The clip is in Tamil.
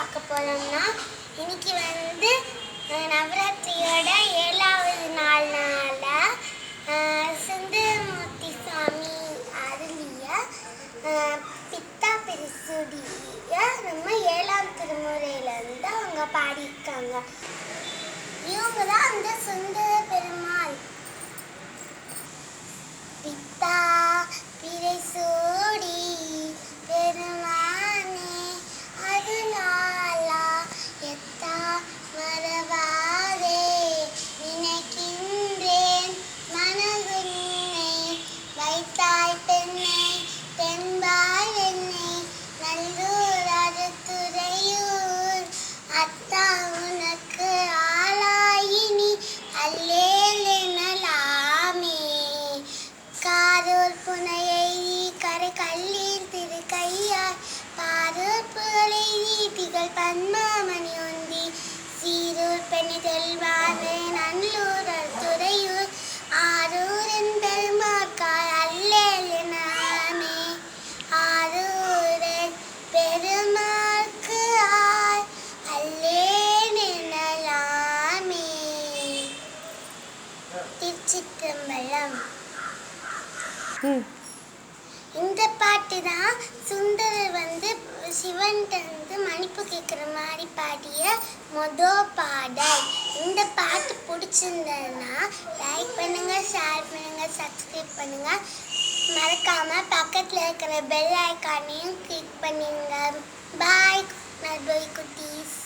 பார்க்க போறோம்னா இன்னைக்கு நவராத்திரியோட 7வது நாள்னால சுந்தரமூர்த்தி சுவாமி அருளிய பித்தா பெருசுடிய நம்ம 7ஆம் திருமுறையிலிருந்து அவங்க பாடியிருக்காங்க. இவங்க தான் அந்த சுந்தர பெருமாள். பித்தா பிறைசூடி பெருமானே அருளாளா எத்தா மறவாதே நினைக்கின்றேன் மனதுன்னை வைத்தாய் பெண்ணை தென்பால் என்னை நல்லூர் அறுத்துறையூர் அத்தா உனக்கு ஆளாயினி அல்லேல் எனலாமே காரூர் புனையை கரை கல்லீர் திரு கையாய் பாரூர் புகழை திகழ் பன்மாமணி ஒந்தி சீரூர் பெண்ணி தெல்வானே நல்லூர் துறையூர் ஆரூர் என் பெருமாக்காய் அல்லேல் எனாமே ஆரூரன் பெருமாக்கு ஆய் அல்லேல் எனலாமே. திருச்சிற்றம்பலம். இந்த பாட்டு தான் சுந்தரர் சிவன்கிட்ட மன்னிப்பு கேட்குற மாதிரி பாடிய பாடல். இந்த பாட்டு பிடிச்சிருந்ததுன்னா லைக் பண்ணுங்க, ஷேர் பண்ணுங்க, சப்ஸ்கிரைப் பண்ணுங்க. மறக்காம பக்கத்தில் இருக்கிற பெல் ஐக்கானையும் கிளிக் பண்ணுங்க. பாய் நல்பொய் குட்டீஸ்.